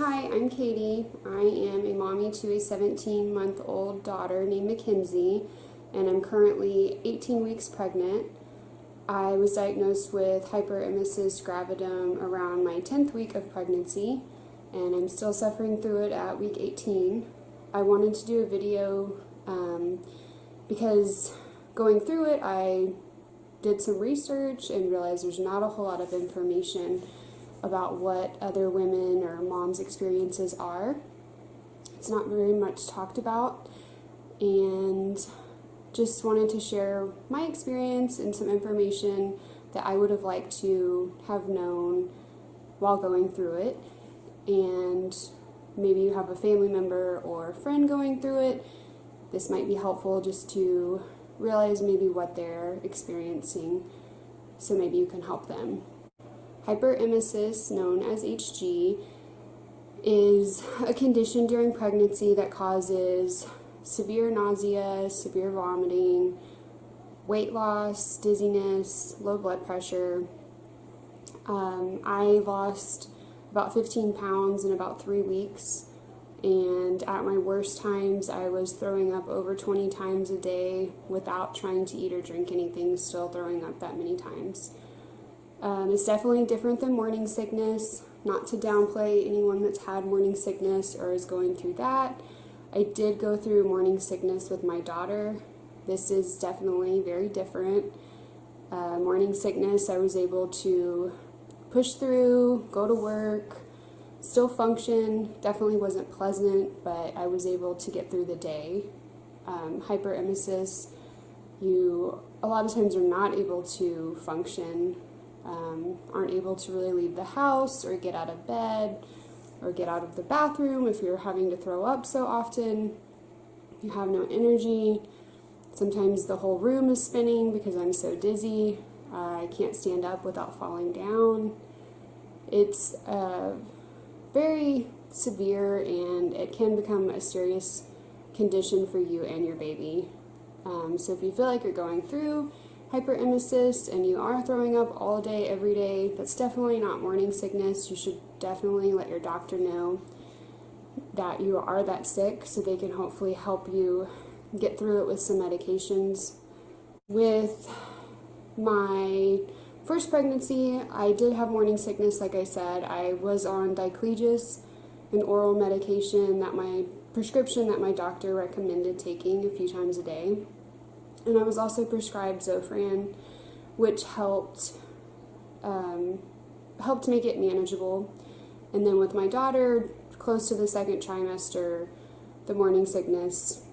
Hi, I'm Katie. I am a mommy to a 17-month-old daughter named Mackenzie, and I'm currently 18 weeks pregnant. I was diagnosed with Hyperemesis gravidum around my 10th week of pregnancy, and I'm still suffering through it at week 18. I wanted to do a video because going through it, I did some research and realized there's not a whole lot of information about what other women or moms' experiences are. It's not very much talked about, and just wanted to share my experience and some information that I would have liked to have known while going through it. And maybe you have a family member or a friend going through it. This might be helpful just to realize maybe what they're experiencing, so maybe you can help them. Hyperemesis, known as HG, is a condition during pregnancy that causes severe nausea, severe vomiting, weight loss, dizziness, low blood pressure. I lost about 15 pounds in about 3 weeks, and at my worst times I was throwing up over 20 times a day without trying to eat or drink anything, still throwing up that many times. It's definitely different than morning sickness. Not to downplay anyone that's had morning sickness or is going through that. I did go through morning sickness with my daughter. This is definitely very different. Morning sickness, I was able to push through, go to work, still function. Definitely wasn't pleasant, but I was able to get through the day. Hyperemesis, you a lot of times are not able to function. Aren't able to really leave the house or get out of bed or get out of the bathroom if you're having to throw up so often. You have no energy. Sometimes the whole room is spinning because I'm so dizzy. I can't stand up without falling down. It's very severe, and it can become a serious condition for you and your baby. So if you feel like you're going through hyperemesis and you are throwing up all day, every day, that's definitely not morning sickness. You should definitely let your doctor know that you are that sick so they can hopefully help you get through it with some medications. With my first pregnancy, I did have morning sickness, like I said. I was on diclegis, an oral medication prescription that my doctor recommended taking a few times a day. And I was also prescribed Zofran, which helped make it manageable. And then with my daughter, close to the second trimester, the morning sickness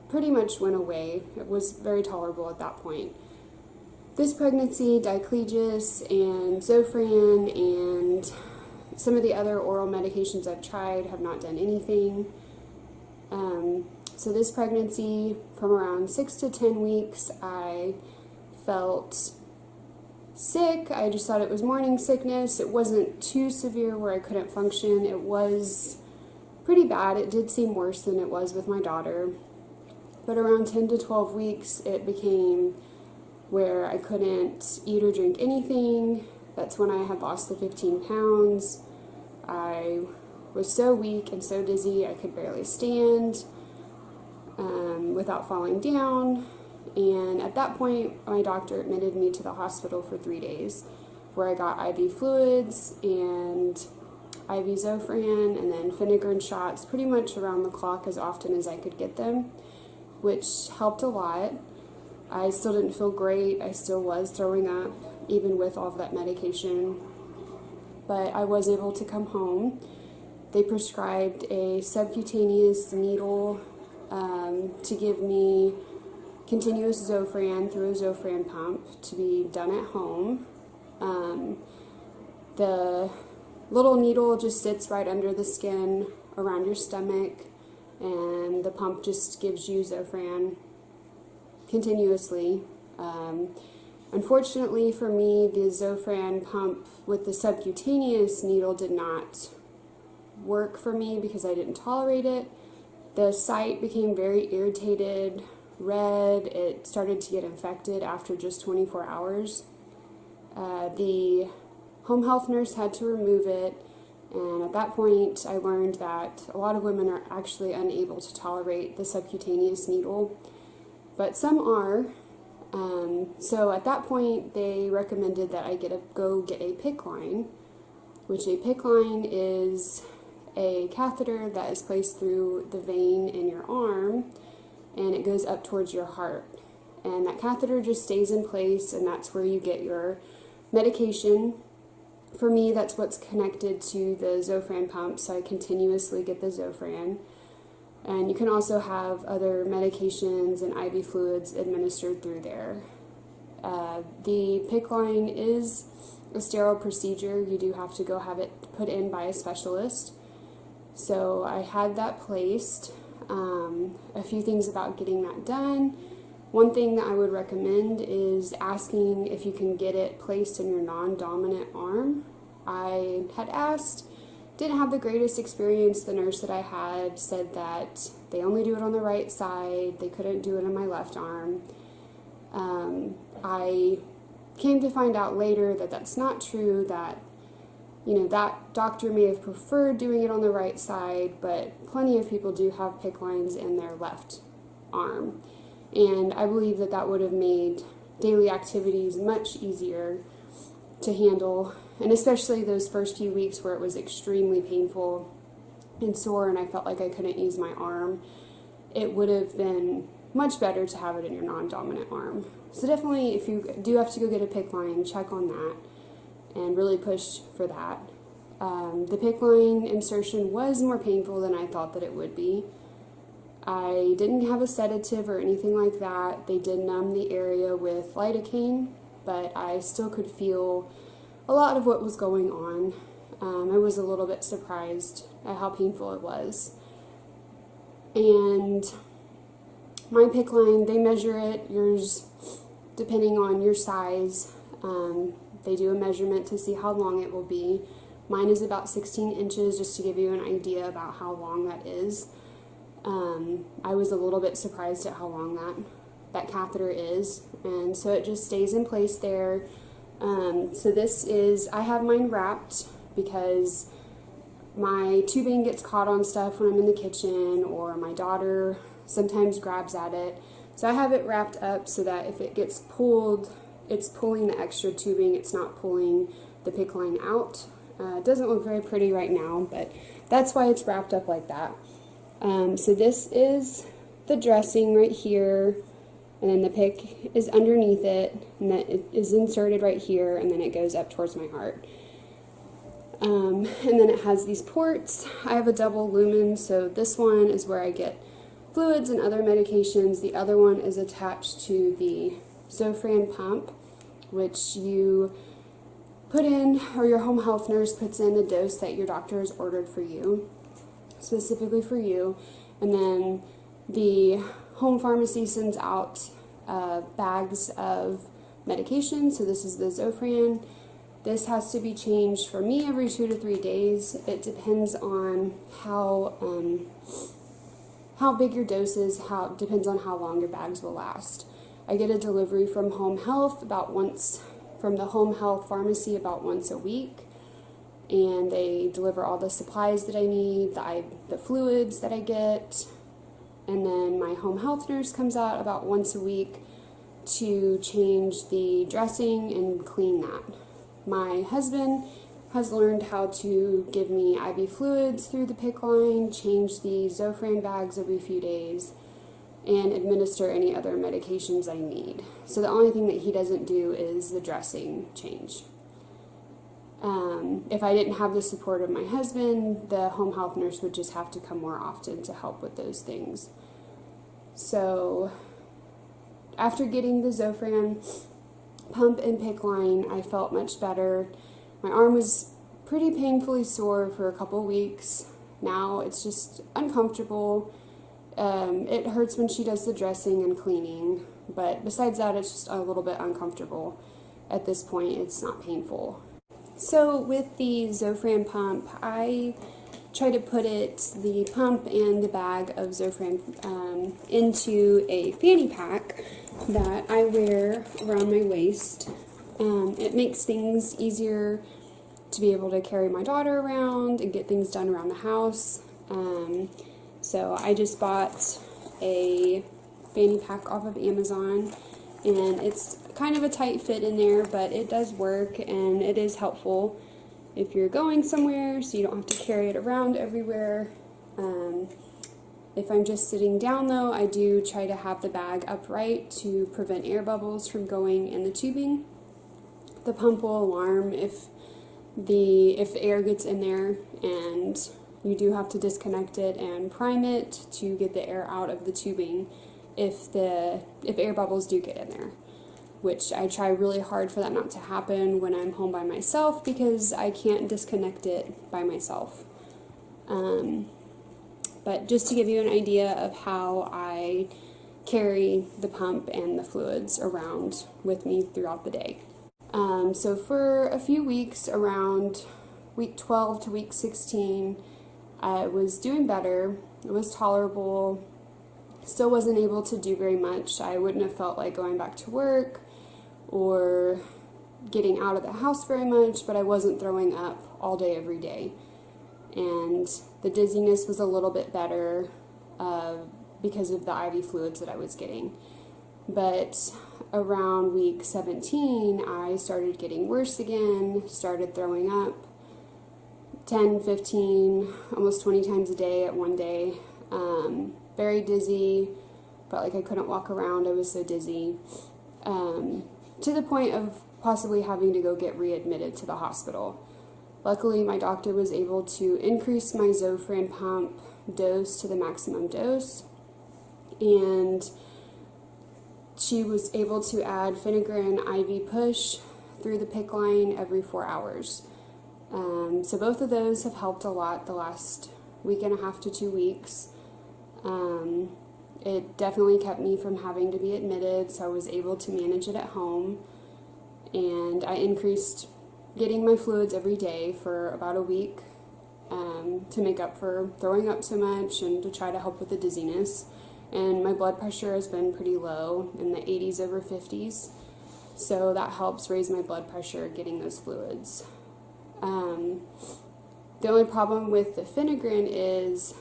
pretty much went away. It was very tolerable at that point. This pregnancy, diclegis and Zofran and some of the other oral medications I've tried have not done anything. So this pregnancy, from around 6 to 10 weeks, I felt sick. I just thought it was morning sickness. It wasn't too severe where I couldn't function. It was pretty bad. It did seem worse than it was with my daughter. But around 10 to 12 weeks, it became where I couldn't eat or drink anything. That's when I had lost the 15 pounds. I was so weak and so dizzy I could barely stand without falling down. And at that point, my doctor admitted me to the hospital for 3 days, where I got IV fluids and IV Zofran and then Phenergan shots pretty much around the clock as often as I could get them, which helped a lot. I still didn't feel great. I still was throwing up, even with all of that medication. But I was able to come home. They prescribed a subcutaneous needle to give me continuous Zofran through a Zofran pump to be done at home. The little needle just sits right under the skin around your stomach, and the pump just gives you Zofran continuously. Unfortunately for me, the Zofran pump with the subcutaneous needle did not work for me because I didn't tolerate it. The site became very irritated, red. It started to get infected after just 24 hours. The home health nurse had to remove it, And at that point, I learned that a lot of women are actually unable to tolerate the subcutaneous needle, but some are. So at that point, they recommended that I go get a Picc line, which a Picc line is a catheter that is placed through the vein in your arm, and it goes up towards your heart. And that catheter just stays in place, and that's where you get your medication. For me, that's what's connected to the Zofran pump, so I continuously get the Zofran. And you can also have other medications and IV fluids administered through there. The Picc line is a sterile procedure. You do have to go have it put in by a specialist. So I had that placed. A few things about getting that done. One thing that I would recommend is asking if you can get it placed in your non-dominant arm. I had asked, didn't have the greatest experience. The nurse that I had said that they only do it on the right side. They couldn't do it on my left arm. I came to find out later that that's not true, that that doctor may have preferred doing it on the right side, but plenty of people do have Picc lines in their left arm. And I believe that that would have made daily activities much easier to handle, and especially those first few weeks where it was extremely painful and sore and I felt like I couldn't use my arm. It would have been much better to have it in your non-dominant arm. So definitely, if you do have to go get a Picc line, check on that and really push for that. The Picc line insertion was more painful than I thought that it would be. I didn't have a sedative or anything like that. They did numb the area with lidocaine, but I still could feel a lot of what was going on. I was a little bit surprised at how painful it was. And my Picc line, they measure it, yours, depending on your size. They do a measurement to see how long it will be. Mine is about 16 inches, just to give you an idea about how long that is. I was a little bit surprised at how long that catheter is, and so it just stays in place there. So this is, I have mine wrapped because my tubing gets caught on stuff when I'm in the kitchen, or my daughter sometimes grabs at it. So I have it wrapped up so that if it gets pulled, it's pulling the extra tubing, it's not pulling the Picc line out. It doesn't look very pretty right now, but that's why it's wrapped up like that. So this is the dressing right here, and then the Picc is underneath it, and that it is inserted right here, and then it goes up towards my heart. And then it has these ports. I have a double lumen, so this one is where I get fluids and other medications. The other one is attached to the Zofran pump, which you put in, or your home health nurse puts in the dose that your doctor has ordered for you, specifically for you, and then the home pharmacy sends out bags of medication. So this is the Zofran. This has to be changed for me every 2 to 3 days. It depends on how big your dose is, depends on how long your bags will last. I get a delivery from home health from the home health pharmacy about once a week, and they deliver all the supplies that I need, the fluids that I get, and then my home health nurse comes out about once a week to change the dressing and clean that. My husband has learned how to give me IV fluids through the Picc line, change the Zofran bags every few days, and administer any other medications I need. So the only thing that he doesn't do is the dressing change. If I didn't have the support of my husband, the home health nurse would just have to come more often to help with those things. So after getting the Zofran pump and Picc line, I felt much better. My arm was pretty painfully sore for a couple weeks. Now it's just uncomfortable. It hurts when she does the dressing and cleaning, but besides that, it's just a little bit uncomfortable. At this point, it's not painful. So with the Zofran pump, I try to put the pump and the bag of Zofran into a Fanny Pack that I wear around my waist. It makes things easier to be able to carry my daughter around and get things done around the house. So I just bought a Fanny Pack off of Amazon, and it's kind of a tight fit in there, but it does work and it is helpful if you're going somewhere so you don't have to carry it around everywhere. If I'm just sitting down though, I do try to have the bag upright to prevent air bubbles from going in the tubing. The pump will alarm if air gets in there, and you do have to disconnect it and prime it to get the air out of the tubing if air bubbles do get in there, which I try really hard for that not to happen when I'm home by myself because I can't disconnect it by myself. But just to give you an idea of how I carry the pump and the fluids around with me throughout the day. So for a few weeks, around week 12 to week 16, I was doing better. It was tolerable. Still wasn't able to do very much. I wouldn't have felt like going back to work or getting out of the house very much, but I wasn't throwing up all day, every day. And the dizziness was a little bit better because of the IV fluids that I was getting. But around week 17, I started getting worse again, started throwing up 10, 15, almost 20 times a day at one day. Very dizzy, felt like I couldn't walk around, I was so dizzy. To the point of possibly having to go get readmitted to the hospital. Luckily, my doctor was able to increase my Zofran pump dose to the maximum dose, and she was able to add Finagrin IV push through the Picc line every 4 hours. So both of those have helped a lot the last week and a half to 2 weeks. It definitely kept me from having to be admitted, so I was able to manage it at home, and I increased getting my fluids every day for about a week to make up for throwing up so much and to try to help with the dizziness. And my blood pressure has been pretty low, in the 80s over 50s, so that helps raise my blood pressure getting those fluids. The only problem with the Finagrin is,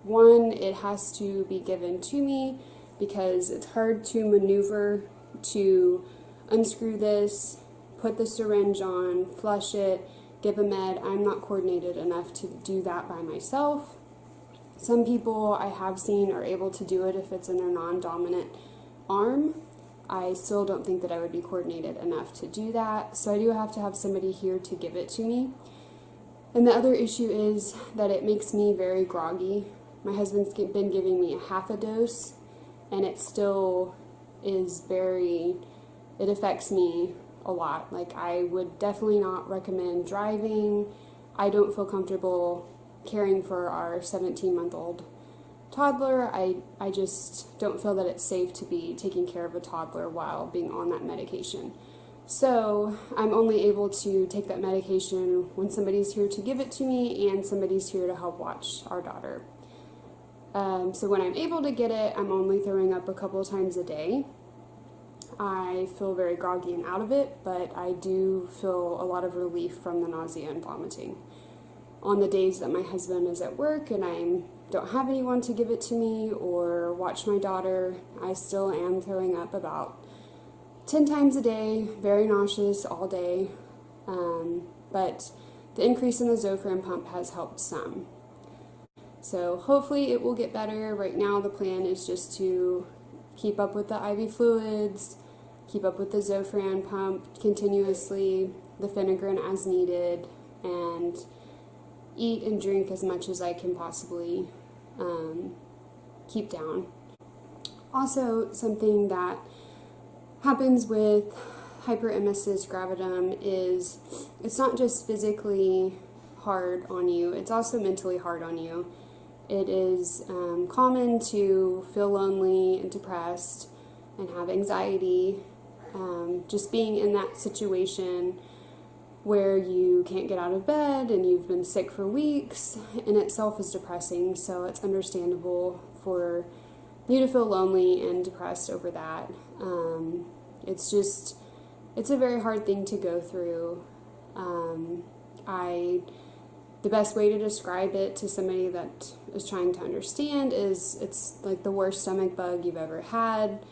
one, it has to be given to me because it's hard to maneuver to unscrew this, put the syringe on, flush it, give a med. I'm not coordinated enough to do that by myself. Some people I have seen are able to do it if it's in their non-dominant arm. I still don't think that I would be coordinated enough to do that, so I do have to have somebody here to give it to me. And the other issue is that it makes me very groggy. My husband's been giving me a half a dose, and it still is it affects me a lot. Like, I would definitely not recommend driving. I don't feel comfortable caring for our 17-month-old toddler. I just don't feel that it's safe to be taking care of a toddler while being on that medication. So I'm only able to take that medication when somebody's here to give it to me and somebody's here to help watch our daughter. So when I'm able to get it, I'm only throwing up a couple of times a day. I feel very groggy and out of it, but I do feel a lot of relief from the nausea and vomiting. On the days that my husband is at work and I don't have anyone to give it to me or watch my daughter, I still am throwing up about 10 times a day, very nauseous all day, but the increase in the Zofran pump has helped some. So hopefully it will get better. Right now the plan is just to keep up with the IV fluids, keep up with the Zofran pump continuously, the Finagrin as needed, and eat and drink as much as I can possibly keep down. Also, something that happens with Hyperemesis gravidum is it's not just physically hard on you, it's also mentally hard on you. It is common to feel lonely and depressed and have anxiety. Just being in that situation where you can't get out of bed and you've been sick for weeks in itself is depressing, so it's understandable for you to feel lonely and depressed over that. It's a very hard thing to go through. The best way to describe it to somebody that is trying to understand is it's like the worst stomach bug you've ever had,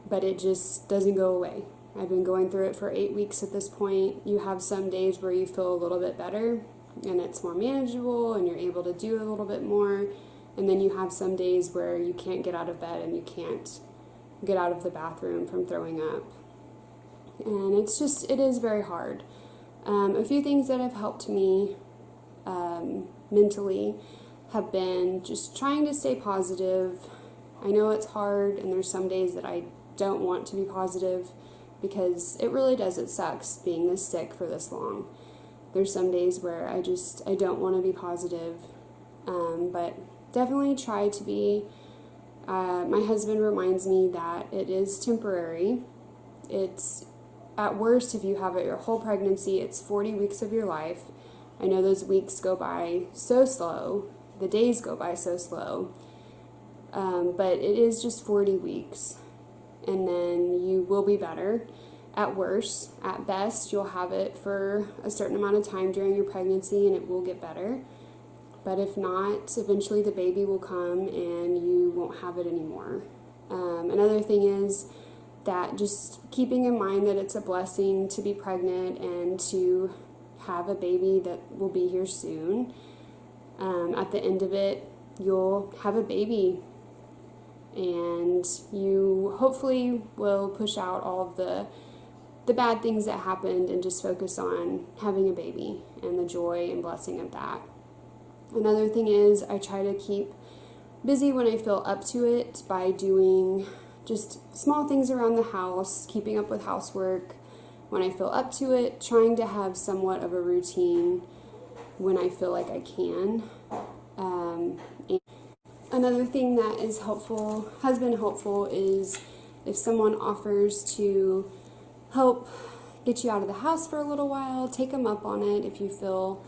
but it just doesn't go away. I've been going through it for 8 weeks at this point. You have some days where you feel a little bit better and it's more manageable and you're able to do a little bit more. And then you have some days where you can't get out of bed and you can't get out of the bathroom from throwing up. And it is very hard. A few things that have helped me mentally have been just trying to stay positive. I know it's hard and there's some days that I don't want to be positive because it really does, it sucks being this sick for this long. There's some days where I don't want to be positive, but definitely try to be. My husband reminds me that it is temporary. It's at worst, if you have it your whole pregnancy, it's 40 weeks of your life. I know those weeks go by so slow, the days go by so slow, but it is just 40 weeks, and then you will be better. At worst, at best, you'll have it for a certain amount of time during your pregnancy and it will get better. But if not, eventually the baby will come and you won't have it anymore. Another thing is that just keeping in mind that it's a blessing to be pregnant and to have a baby that will be here soon. At the end of it, you'll have a baby and you hopefully will push out all of the bad things that happened and just focus on having a baby and the joy and blessing of that. Another thing is I try to keep busy when I feel up to it by doing just small things around the house, keeping up with housework when I feel up to it, trying to have somewhat of a routine when I feel like I can. And another thing that has been helpful, is if someone offers to help get you out of the house for a little while, take them up on it if you feel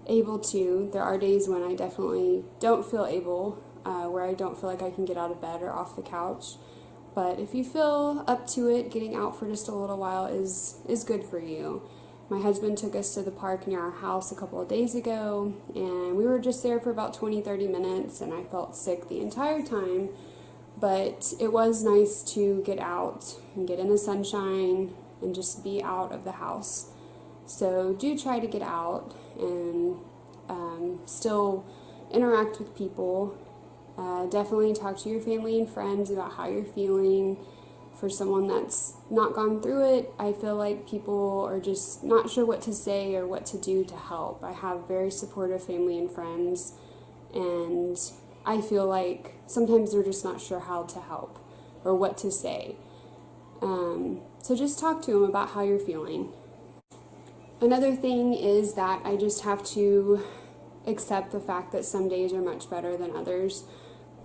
able to. There are days when I definitely don't feel able, where I don't feel like I can get out of bed or off the couch. But if you feel up to it, getting out for just a little while is good for you. My husband took us to the park near our house a couple of days ago, and we were just there for about 20-30 minutes, and I felt sick the entire time. But it was nice to get out and get in the sunshine and just be out of the house. So do try to get out and still interact with people. Definitely talk to your family and friends about how you're feeling. For someone that's not gone through it, I feel like people are just not sure what to say or what to do to help. I have very supportive family and friends, and I feel like sometimes they're just not sure how to help or what to say. So just talk to them about how you're feeling. Another thing is that I just have to accept the fact that some days are much better than others.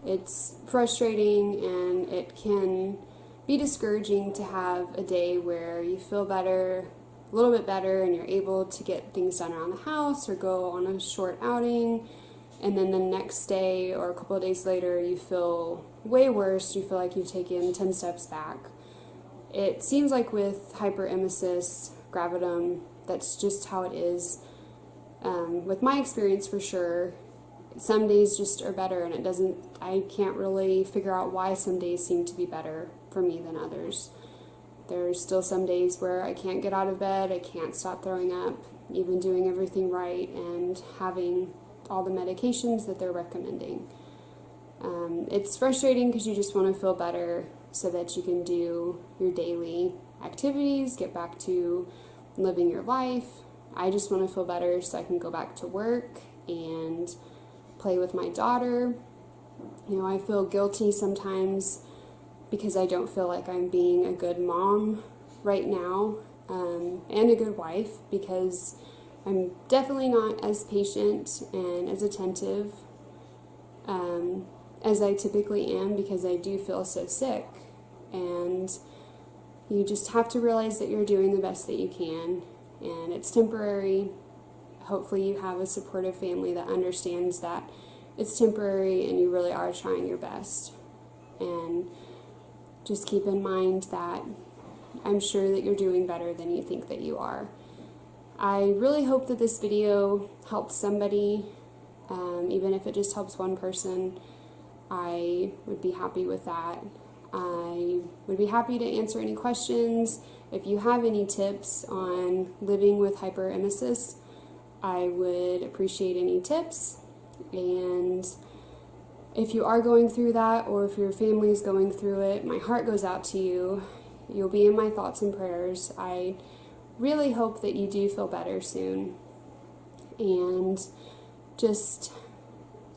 It's frustrating and it can be discouraging to have a day where you feel better, a little bit better, and you're able to get things done around the house or go on a short outing, and then the next day or a couple of days later you feel way worse. You feel like you've taken 10 steps back. It seems like with hyperemesis, gravidum, that's just how it is. With my experience, for sure, some days just are better, and I can't really figure out why some days seem to be better for me than others. There's still some days where I can't get out of bed, I can't stop throwing up, even doing everything right and having all the medications that they're recommending. It's frustrating because you just want to feel better so that you can do your daily activities, get back to living your life. I just want to feel better so I can go back to work and play with my daughter. I feel guilty sometimes because I don't feel like I'm being a good mom right now, and a good wife, because I'm definitely not as patient and as attentive as I typically am, because I do feel so sick. And you just have to realize that you're doing the best that you can, and it's temporary. Hopefully you have a supportive family that understands that it's temporary and you really are trying your best. And just keep in mind that I'm sure that you're doing better than you think that you are. I really hope that this video helps somebody, even if it just helps one person. I would be happy with that. I would be happy to answer any questions. If you have any tips on living with hyperemesis, I would appreciate any tips. And if you are going through that, or if your family is going through it, my heart goes out to you. You'll be in my thoughts and prayers. I really hope that you do feel better soon. And just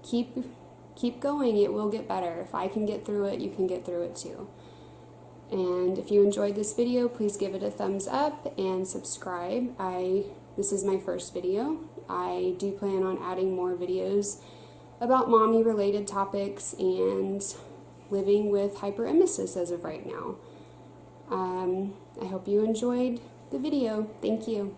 keep going. It will get better. If I can get through it, you can get through it too. And if you enjoyed this video, please give it a thumbs up and subscribe. This is my first video. I do plan on adding more videos about mommy related topics and living with hyperemesis as of right now. I hope you enjoyed the video. Thank you.